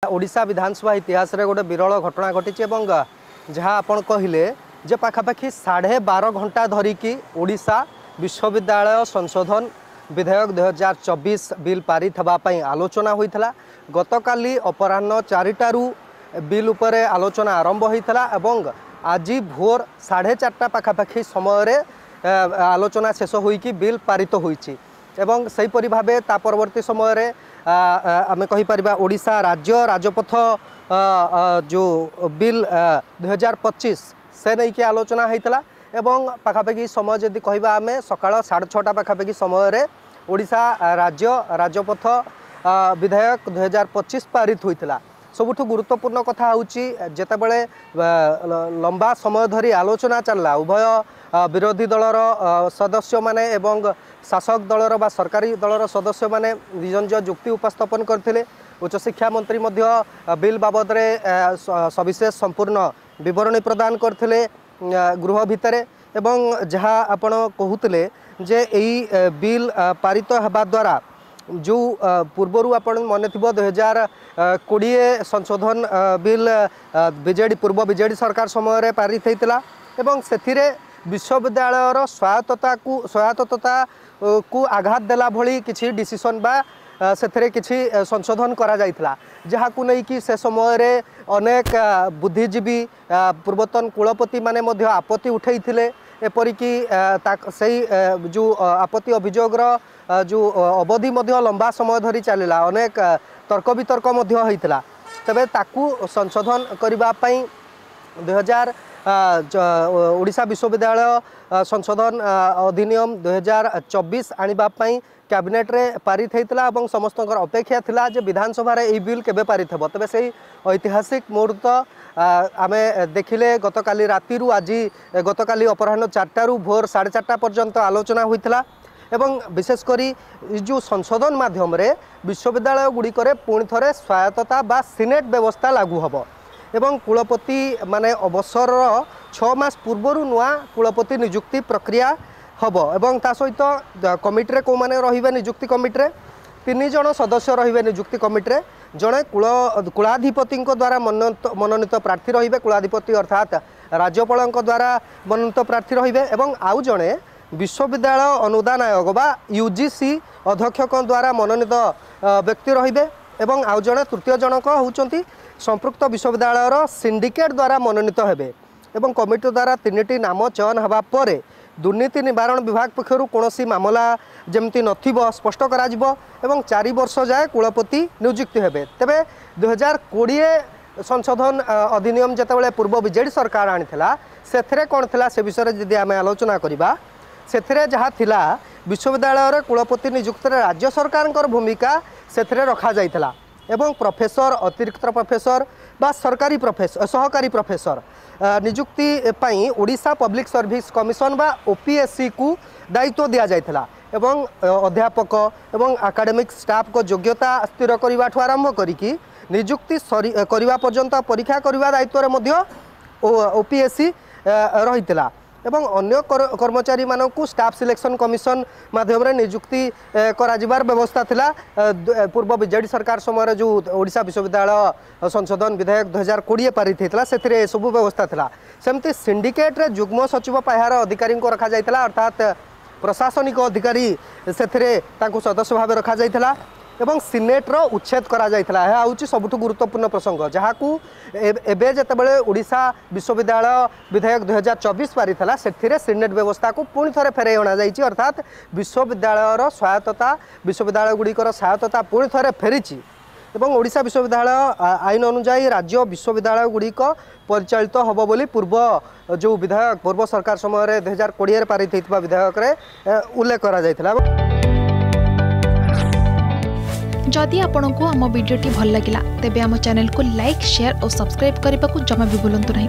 ओडिशा विधानसभा इतिहास रे गोटे विरल घटना घटी जहाँ आपण कहले जे पाखापाखि 12.5 घंटा धरिकी ओडिशा विश्वविद्यालय संशोधन विधेयक 2024 बिल पारित होगापी आलोचना होता। गतकाली अपराह्न 4टारू बिल उपरे आलोचना आरंभ होता और आज भोर 4:30 पाखापाखि समय आलोचना शेष होइकी बिल पारित होइछि एवं सेहीपरि भाबे ता परवर्ती समय आम कहीपर ओडिशा राज्य राजपथ जो बिल 2025 से नहीं कि आलोचना होता एवं पाखापाखि समय जदि कहबा आम सकाळ 6:30 पाखापाखि समय ओडिशा राज्य राजपथ विधेयक 2025 पारित होता। सबुठ गुरुत्वपूर्ण कथा होची जेतेबेले लंबा समय धरी आलोचना चलला उभय विरोधी दलर सदस्य माने एवं शासक दलर बा सरकारी दलर सदस्य माने निज निज जुक्ति उपस्थापन करथिले। उच्च शिक्षा मंत्री मध्य बिल बाबद रे सविशेष संपूर्ण विवरणी प्रदान करथिले गृह भितरे एवं जहाँ आपण कहूतिले जे एई बिल पारित हेबा द्वारा जो पूर्वर आपण मन थी 2020 संशोधन बिल बीजेडी पूर्व बीजेडी सरकार समय पारित होता एवं से विश्वविद्यालयर स्वायत्तता को आघात देला भली किसी डिसीजन बा से किसी संशोधन करा जाइथला जहाँ को नहीं कि से समय अनेक बुद्धिजीवी पूर्वतन कुलपति माने मध्य आपत्ति उठेइथिले एपरिकी से जो आपत्ति अभियोगर जो अवधि मध्य लंबा समय धरी चलला अनेक तर्क वितर्क मध्य होइथिला तबे ताकू संशोधन करिबा पई 2000 ओडिशा विश्वविद्यालय संशोधन अधिनियम 2024 आनिबा पई कैबिनेट रे पारित होता और समस्त अपेक्षा थिला जे विधानसभा रे ई बिल केबे पारित हेबो तबे से ऐतिहासिक मुहूर्त आमे देखिले गतकाली राति आज गतकाली अपराह्न 4टारू भोर 4:30 पर्यंत आलोचना होता एवं विशेषकर जो संशोधन माध्यम रे विश्वविद्यालय गुड़िकर पुणी थे स्वायत्तता बा सिनेट व्यवस्था लागू हम एवं कुलपति माने अवसर 6 मास पूर्वर नुआ कुलपति नियुक्ति प्रक्रिया हम एवं ता सहित कमिटी को माने रहिबे नियुक्ति कमिटी 3 जन सदस्य रहिबे नियुक्ति कमिटी जड़े कुलाधिपति द्वारा मनोनीत प्रार्थी रहिबे कुलाधिपति अर्थात राज्यपाल द्वारा मनोनीत प्रार्थी रहिबे एवं आउ जड़े विश्वविद्यालय अनुदान आयोग बा यूजीसी अध्यक्ष द्वारा मनोनीत व्यक्ति रहिबे एवं आउ जड़े तृतीय जनक होउचंती संपृक्त विश्वविद्यालयर सिंडिकेट द्वारा मनोनीत हेबे एवं कमिटी द्वारा 3टी नाम चयन होगा पर दुर्नीति निवारण विभाग पक्षर कौन मामला जमती नथिबो स्पष्ट करा जिवो एवं 4 वर्ष जाए कुलपति नियुक्त हेबे। तेबे 2020 संशोधन अधिनियम जेतेबेले पूर्व बीजेडी सरकार आनिथिला सेथरे कोन थिला से विषय जदि आमे आलोचना करिबा सेथरे जहा थिला विश्वविद्यालय कुलपति नियुक्त राज्य सरकार भूमिका सेथरे रखा जाइथिला एवं प्रोफेसर अतिरिक्त प्रोफेसर बा सरकारी प्रोफेसर सहकारी प्रोफेसर नियुक्ति पई ओडिशा पब्लिक सर्विस कमिशन बा ओपीएससी को दायित्व दिया जाइथिला एवं अध्यापक एवं एकेडमिक स्टाफ को योग्यता स्थिर करने आरंभ करिकी नियुक्ति करने पर्यंत परीक्षा करने दायित्व रे मध्य ओपीएससी रहिथिला एवं अन्य कर्मचारी मानकू स्टाफ सिलेक्शन कमिशन माध्यम रे नियुक्ति कराजिबार व्यवस्था थिला पूर्व बीजेडी सरकार समय जो ओडिशा विश्वविद्यालय संशोधन विधेयक 2020 पारित होता से सब व्यवस्था थिला सेमती सिंडिकेट रे जुग्म सचिव पाहार अधिकारी को रखा जाइथिला अर्थात प्रशासनिक अधिकारी से सदस्य भाव रखा जाइथिला एवं सिनेट रो उच्छेद करा जाइथिला यह हूँ सबुठ गुरुत्वपूर्ण प्रसंग जहाँ को एबे जेतेबेले ओडिशा विश्वविद्यालय विधेयक 2024 पारित था से सिनेट व्यवस्था को पुणी थे फेरई अणा जाइछि अर्थात विश्वविद्यालयर स्वायत्तता विश्वविद्यालय गुड़िकर स्वायत्तता पुणी थे फेरी एवं ओडिशा विश्वविद्यालय आईन अनुଯାयी राज्य विश्वविद्यालय गुड़िक परिचालित हम बोली पूर्व जो विधेयक पूर्व सरकार समय 2020 पारित होता विधेयक रे उल्लेख करा जाइथिला। जदि आपंक आम भिडी भल लगा तेब आम चैनल को लाइक शेयर और सब्सक्राइब करने को जमा भी भूलु नहीं।